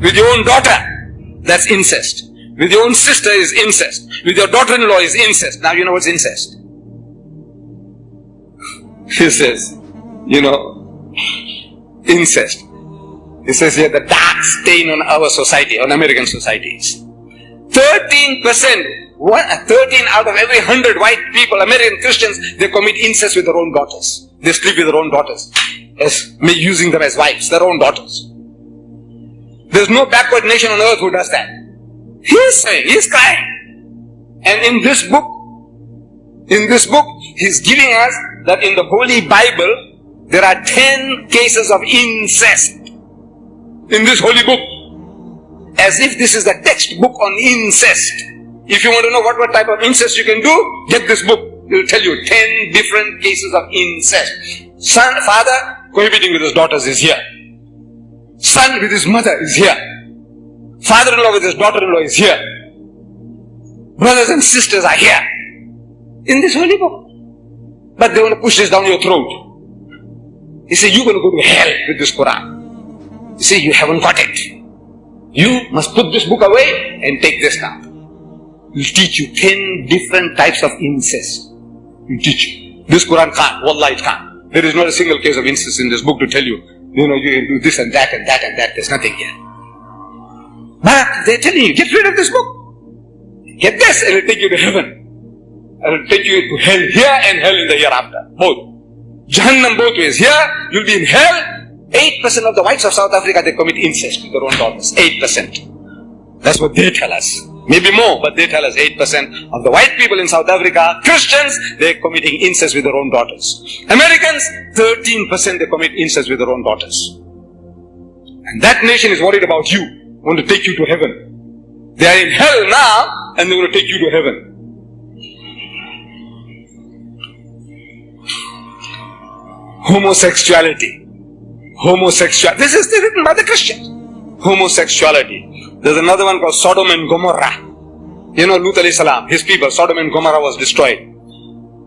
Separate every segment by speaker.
Speaker 1: With your own daughter, that's incest. With your own sister is incest. With your daughter-in-law is incest. Now you know what's incest. He says, incest. He says here the dark stain on our society, on American societies. 13%, 13 out of every 100 white people, American Christians, they commit incest with their own daughters. They sleep with their own daughters, using them as wives, their own daughters. There's no backward nation on earth who does that. He's saying, he's crying. And in this book, he's giving us that in the Holy Bible, there are 10 cases of incest. In this holy book. As if this is the textbook on incest. If you want to know what type of incest you can do, get this book. It will tell you 10 different cases of incest. Father cohabiting with his daughters is here. Son with his mother is here. Father-in-law with his daughter-in-law is here. Brothers and sisters are here. In this holy book. But they want to push this down your throat. He said, you're going to go to hell with this Quran. You say, you haven't got it. You must put this book away and take this now. He'll teach you 10 different types of incest. He'll teach you. This Quran can't. Wallah, it can't. There is not a single case of incest in this book to tell you, you can do this and that and that and that. There's nothing here. But they're telling you, get rid of this book. Get this and it'll take you to heaven. And it'll take you to hell here and hell in the hereafter. Both. Jahannam both ways. Here, you'll be in hell. 8% of the whites of South Africa, they commit incest with their own daughters. 8%. That's what they tell us. Maybe more, but they tell us 8% of the white people in South Africa, Christians, they're committing incest with their own daughters. Americans, 13% they commit incest with their own daughters. And that nation is worried about you, want to take you to heaven. They are in hell now, and they want to take you to heaven. Homosexuality. This is written by the Christians. Homosexuality. There's another one called Sodom and Gomorrah. Lut alayhi salam, his people, Sodom and Gomorrah was destroyed.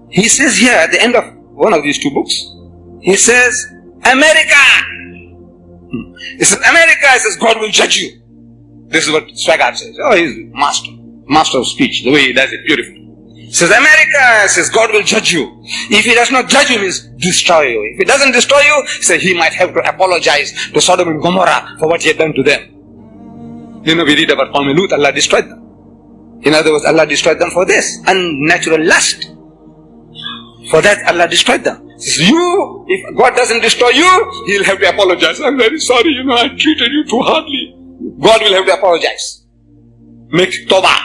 Speaker 1: He says here at the end of one of these two books, he says, America! He says, America, he says, God will judge you. This is what Swaggart says. Oh, he's master of speech, the way he does it, beautiful. He says, America, says, God will judge you. If he does not judge you, means destroy you. If he doesn't destroy you, he says, he might have to apologize to Sodom and Gomorrah for what he had done to them. We read about Lut, Allah destroyed them. In other words, Allah destroyed them for this, unnatural lust. For that, Allah destroyed them. He says, if God doesn't destroy you, he'll have to apologize. I'm very sorry, I treated you too hardly. God will have to apologize. Make tawbah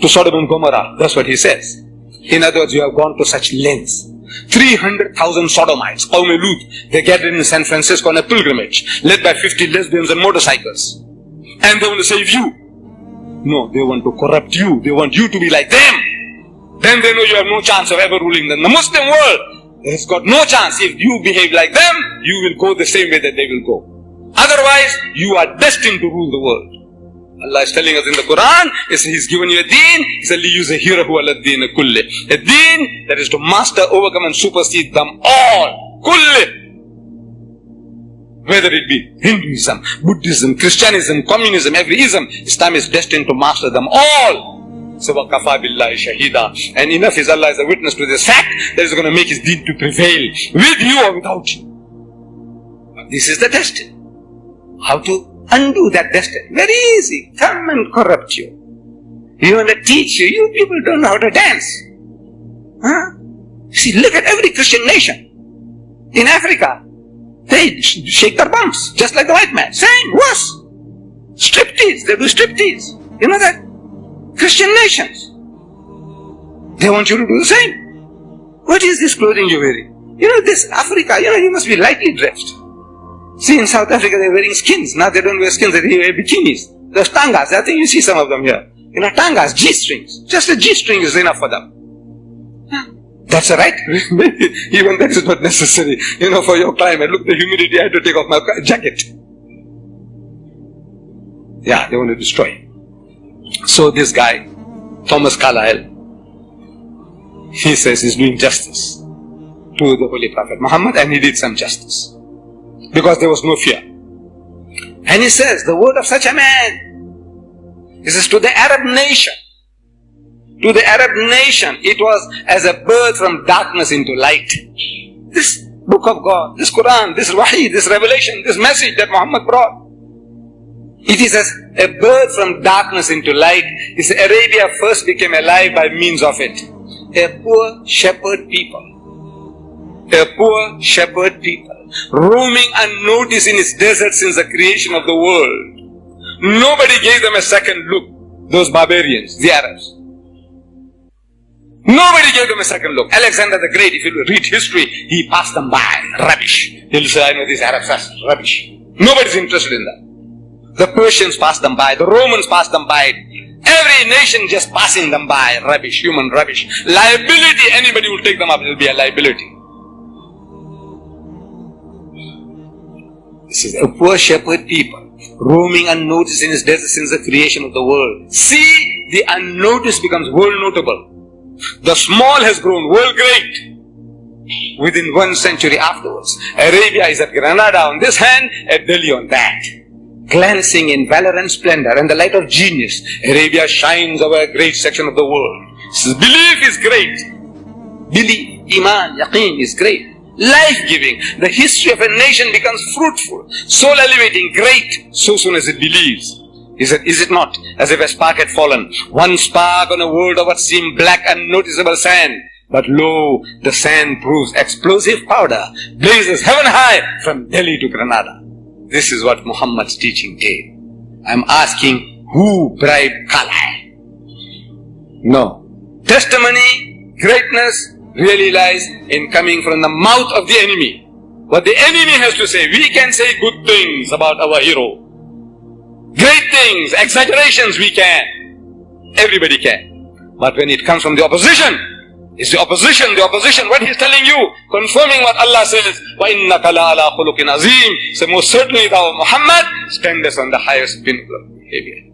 Speaker 1: to Sodom and Gomorrah. That's what he says. In other words, you have gone to such lengths. 300,000 sodomites, Qawm Lut, they gathered in San Francisco on a pilgrimage, led by 50 lesbians and motorcycles. And they want to save you. No, they want to corrupt you. They want you to be like them. Then they know you have no chance of ever ruling them. The Muslim world has got no chance. If you behave like them, you will go the same way that they will go. Otherwise, you are destined to rule the world. Allah is telling us in the Quran, He's given you a deen, He said, لِيُزَهِرَهُ عَلَى الدِّينِ كُلِّهِ. A deen that is to master, overcome and supersede them all. Kulli. Whether it be Hinduism, Buddhism, Christianism, Communism, every ism, Islam is destined to master them all. So, وَكَفَى بِاللَّهِ شَهِيدًا. And enough is Allah as a witness to this fact that is going to make His deen to prevail with you or without you. This is the destiny. How to undo that destiny? Very easy. Come and corrupt you. You want to teach you. You people don't know how to dance. See, look at every Christian nation. In Africa, they shake their bums, just like the white man. Same, worse. Striptease, they do striptease. You know that? Christian nations. They want you to do the same. What is this clothing you're wearing? This Africa, you must be lightly dressed. See, in South Africa, they're wearing skins. Now they don't wear skins, they wear bikinis. There's tangas. I think you see some of them here. Tangas, G-strings. Just a G-string is enough for them. That's right. Even that is not necessary. For your climate. Look, the humidity, I had to take off my jacket. Yeah, they want to destroy. So this guy, Thomas Carlyle, he says he's doing justice to the Holy Prophet Muhammad, and he did some justice. Because there was no fear. And he says, the word of such a man. He says, to the Arab nation, it was as a birth from darkness into light. This book of God, this Quran, this Wahi, this revelation, this message that Muhammad brought, it is as a birth from darkness into light. This Arabia first became alive by means of it. A poor shepherd people, roaming unnoticed in its desert since the creation of the world. Nobody gave them a second look, those barbarians, the Arabs. Nobody gave them a second look. Alexander the Great, if you read history, he passed them by. Rubbish. He'll say, I know these Arabs are rubbish. Nobody's interested in that. The Persians passed them by. The Romans passed them by. Every nation just passing them by. Rubbish, human rubbish. Liability, anybody will take them up, it will be a liability. This is a poor shepherd people, roaming unnoticed in his desert since the creation of the world. See, the unnoticed becomes world notable. The small has grown world great within 1 century afterwards. Arabia is at Granada on this hand, at Delhi on that. Glancing in valor and splendor and the light of genius, Arabia shines over a great section of the world. Belief is great. Belief, Iman, Yaqeen is great. Life-giving. The history of a nation becomes fruitful, soul elevating, great, so soon as it believes. Is it not as if a spark had fallen? One spark on a world of what seemed black unnoticeable sand. But lo, the sand proves explosive powder, blazes heaven high from Delhi to Granada. This is what Muhammad's teaching did. I'm asking, who bribed Kalai? No. Testimony, greatness really lies in coming from the mouth of the enemy. What the enemy has to say, we can say good things about our hero. Great things, exaggerations we can. Everybody can. But when it comes from the opposition, it's the opposition, what he's telling you, confirming what Allah says, وَإِنَّكَ لَعَلَىٰ خُلُقٍ عَظِيمٍ. So most certainly thou, Muhammad, standest on the highest pinnacle of behavior.